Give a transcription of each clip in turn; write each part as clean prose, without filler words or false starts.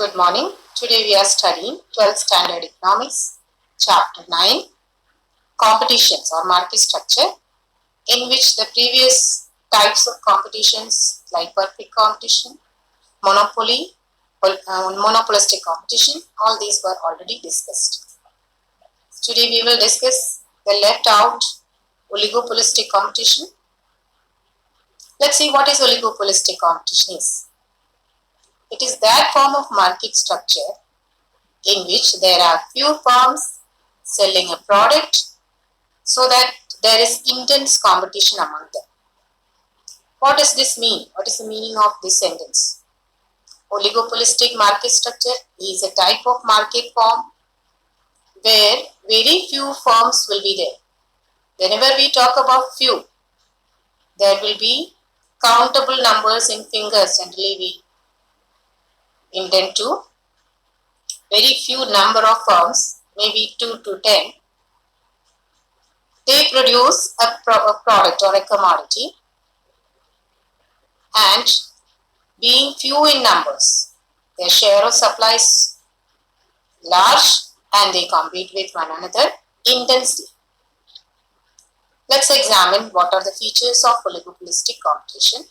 Good morning. Today we are studying 12th Standard Economics, Chapter 9, Competitions or Market Structure, in which the previous types of competitions like perfect competition, monopoly, monopolistic competition, all these were already discussed. Today we will discuss the left out oligopolistic competition. Let's see what is oligopolistic competition is. It is that form of market structure in which there are few firms selling a product so that there is intense competition among them. What does this mean? What is the meaning of this sentence? Oligopolistic market structure is a type of market form where very few firms will be there. Whenever we talk about few, there will be countable numbers in fingers. Generally, we intend to very few number of firms, maybe 2 to 10. They produce a product or a commodity, and being few in numbers, their share of supply is large and they compete with one another intensely. Let's examine what are the features of oligopolistic competition.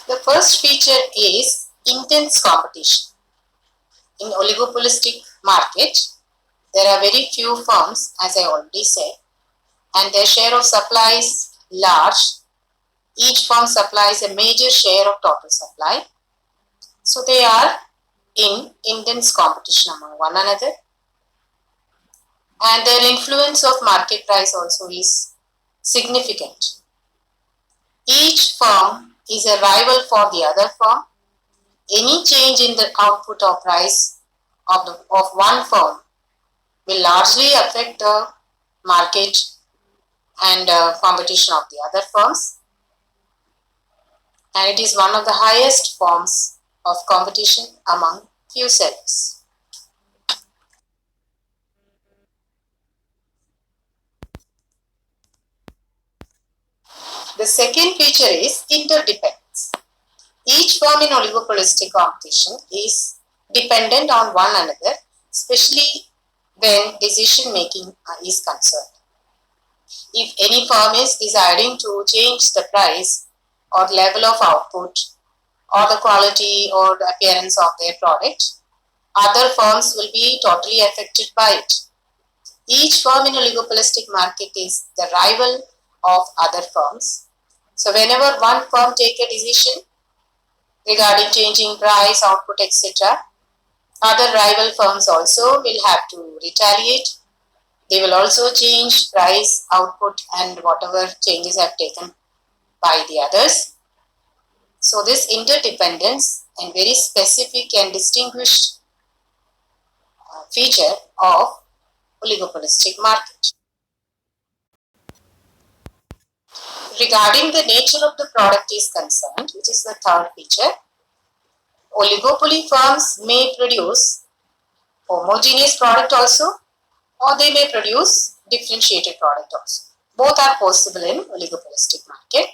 The first feature is intense competition. In oligopolistic market, there are very few firms, as I already said, and their share of supply is large. Each firm supplies a major share of total supply. So they are in intense competition among one another. And their influence of market price also is significant. Each firm is a rival for the other firm. Any change in the output or price of one firm will largely affect the market and competition of the other firms. And it is one of the highest forms of competition among few sellers. The second feature is interdependence. Each firm in oligopolistic competition is dependent on one another, especially when decision making is concerned. If any firm is deciding to change the price or level of output or the quality or the appearance of their product, other firms will be totally affected by it. Each firm in oligopolistic market is the rival of other firms. So whenever one firm take a decision regarding changing price, output, etc., other rival firms also will have to retaliate. They will also change price, output, and whatever changes have taken by the others. So this interdependence and very specific and distinguished feature of oligopolistic market. Regarding the nature of the product is concerned, which is the third feature, oligopoly firms may produce homogeneous product also, or they may produce differentiated product also. Both are possible in oligopolistic market.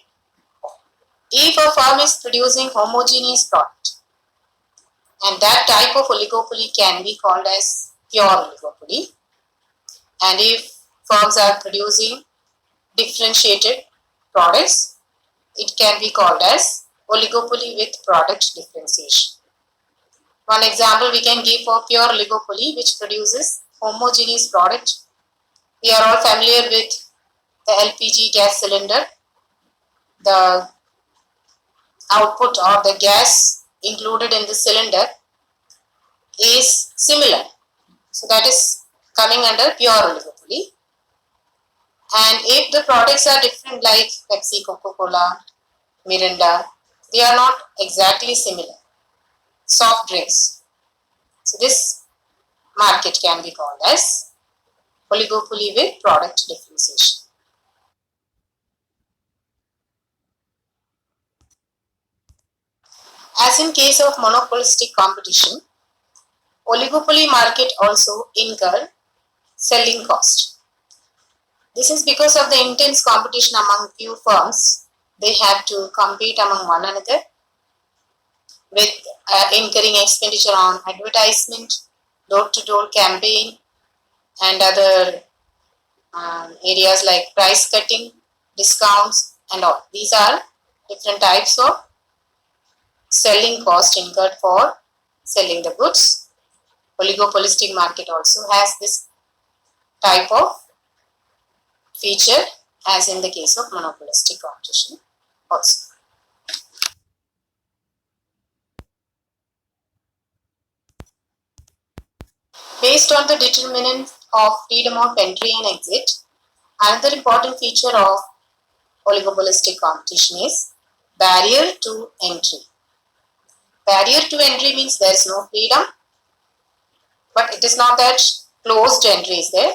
If a firm is producing homogeneous product, and that type of oligopoly can be called as pure oligopoly, and if firms are producing differentiated products, it can be called as oligopoly with product differentiation. One example we can give for pure oligopoly which produces homogeneous product. We are all familiar with the LPG gas cylinder. The output or the gas included in the cylinder is similar. So that is coming under pure oligopoly. And if the products are different like Pepsi, Coca-Cola, Mirinda, they are not exactly similar. Soft drinks. So this market can be called as oligopoly with product differentiation. As in case of monopolistic competition, oligopoly market also incur selling cost. This is because of the intense competition among few firms. they have to compete among one another with incurring expenditure on advertisement, door-to-door campaign, and other areas like price cutting, discounts, and all. These are different types of selling cost incurred for selling the goods. Oligopolistic market also has this type of feature as in the case of monopolistic competition also. Based on the determinant of freedom of entry and exit, another important feature of oligopolistic competition is barrier to entry. Barrier to entry means there is no freedom, but it is not that closed entry is there.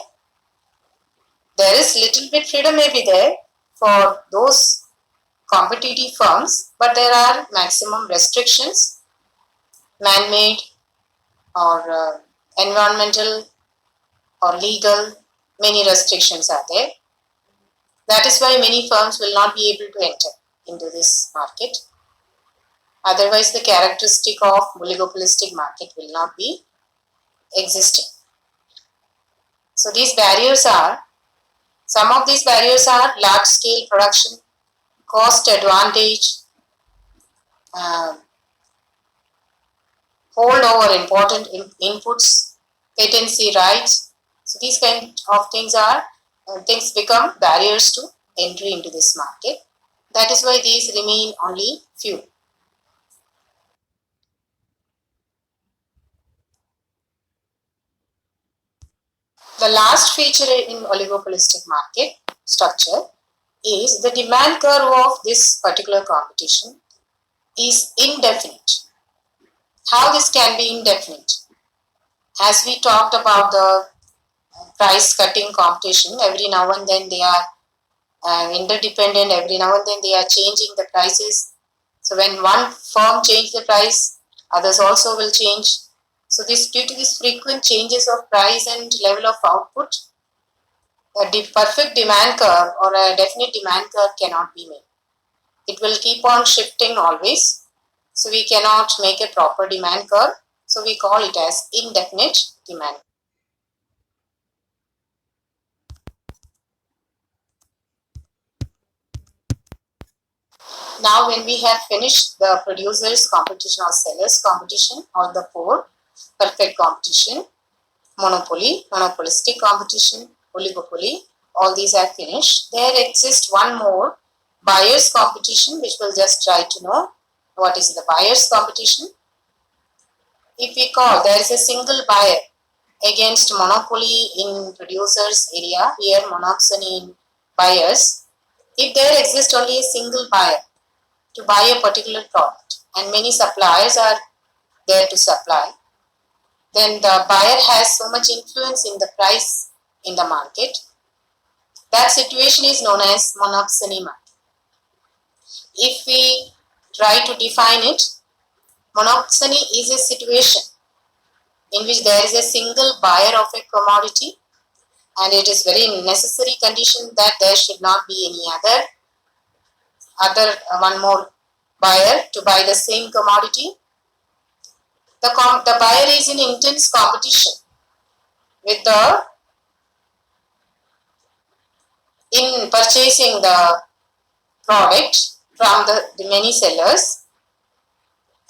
There is little bit freedom may be there for those competitive firms, but there are maximum restrictions, man-made or environmental or legal, many restrictions are there. That is why many firms will not be able to enter into this market. Otherwise, the characteristic of oligopolistic market will not be existing. So these barriers are, some of these barriers are large scale production, cost advantage, hold over important inputs, patency rights. So these kind of things are things become barriers to entry into this market. That is why these remain only few. The last feature in oligopolistic market structure is the demand curve of this particular competition is indefinite. How this can be indefinite? As we talked about the price cutting competition, every now and then they are interdependent, every now and then they are changing the prices. So when one firm changes the price, others also will change. So this, due to these frequent changes of price and level of output, a perfect demand curve or a definite demand curve cannot be made. It will keep on shifting always. So we cannot make a proper demand curve. So we call it as indefinite demand. Now when we have finished the producers competition or sellers competition or the four, perfect competition, monopoly, monopolistic competition, oligopoly, all these are finished. There exists one more, buyers competition, which we'll just try to know what is the buyers competition. If we call there is a single buyer against monopoly in producers area, here monopsony in buyers, if there exists only a single buyer to buy a particular product and many suppliers are there to supply, then the buyer has so much influence in the price in the market. That situation is known as monopsony market. If we try to define it, monopsony is a situation in which there is a single buyer of a commodity and it is very necessary condition that there should not be any other one more buyer to buy the same commodity. The buyer is in intense competition with the in purchasing the product from the many sellers,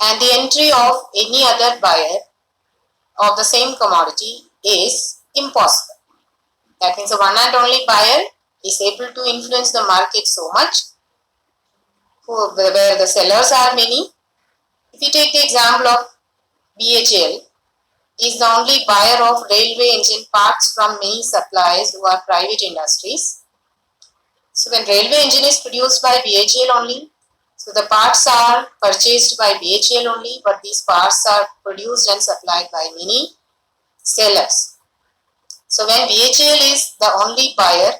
and the entry of any other buyer of the same commodity is impossible. That means the one and only buyer is able to influence the market so much where the sellers are many. If you take the example of BHEL, is the only buyer of railway engine parts from many suppliers who are private industries. So when railway engine is produced by BHEL only, so the parts are purchased by BHEL only, but these parts are produced and supplied by many sellers. So when BHEL is the only buyer,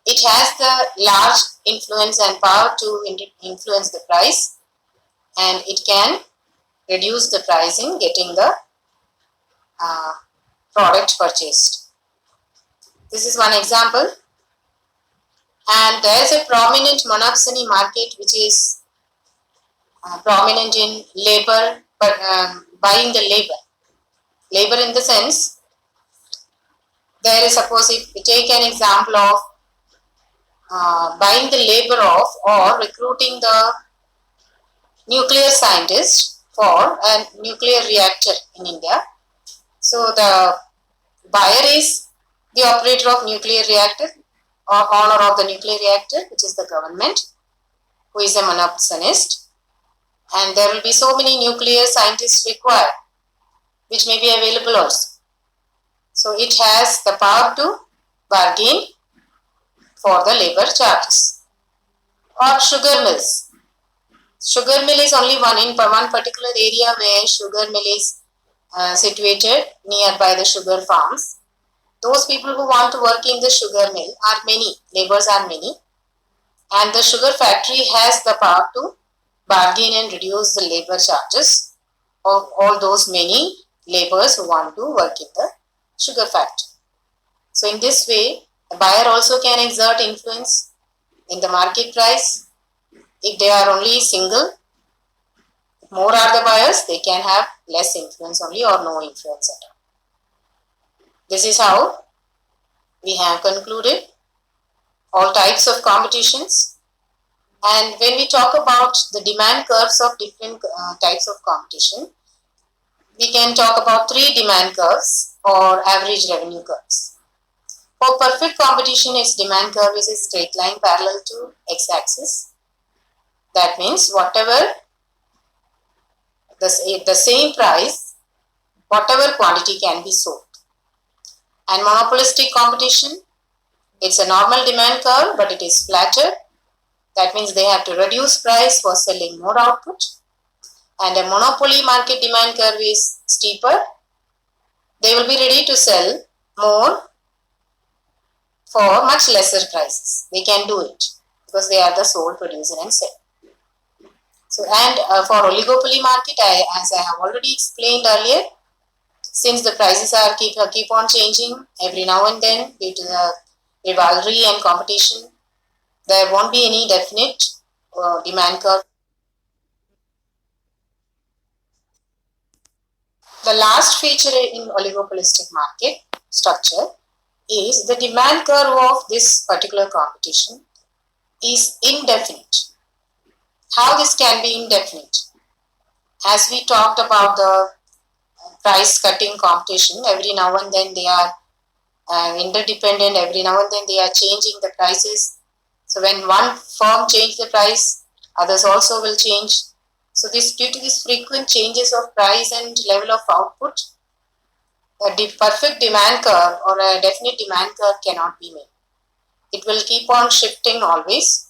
it has the large influence and power to influence the price, and it can reduce the price in getting the product purchased. This is one example. And there is a prominent monopsony market which is prominent in labor, but buying the labor. Labor in the sense, there is, suppose if we take an example of buying the labor of or recruiting the nuclear scientist for a nuclear reactor in India. So the buyer is the operator of nuclear reactor or owner of the nuclear reactor, which is the government, who is a monopsonist, and there will be so many nuclear scientists required, which may be available also. So it has the power to bargain for the labor charges. Or sugar mills. Sugar mill is only one in one particular area where sugar mill is situated nearby the sugar farms. Those people who want to work in the sugar mill are many, laborers are many, and the sugar factory has the power to bargain and reduce the labor charges of all those many laborers who want to work in the sugar factory. So in this way, the buyer also can exert influence in the market price. If they are only single, more are the buyers, they can have less influence only or no influence at all. This is how we have concluded all types of competitions. And when we talk about the demand curves of different types of competition, we can talk about three demand curves or average revenue curves. For perfect competition, its demand curve is a straight line parallel to x-axis. That means whatever the same price, whatever quantity can be sold. And monopolistic competition, it's a normal demand curve, but it is flatter. That means they have to reduce price for selling more output. And a monopoly market demand curve is steeper. They will be ready to sell more for much lesser prices. They can do it because they are the sole producer and seller. So, and for oligopoly market, as I have already explained earlier, since the prices are keep on changing every now and then due to the rivalry and competition, there won't be any definite demand curve. The last feature in oligopolistic market structure is the demand curve of this particular competition is indefinite. How this can be indefinite? As we talked about the price cutting competition, every now and then they are interdependent, every now and then they are changing the prices. So when one firm changes the price, others also will change. So this, due to these frequent changes of price and level of output, a perfect demand curve or a definite demand curve cannot be made. It will keep on shifting always.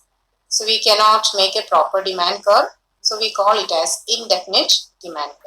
So we cannot make a proper demand curve. So we call it as indefinite demand curve.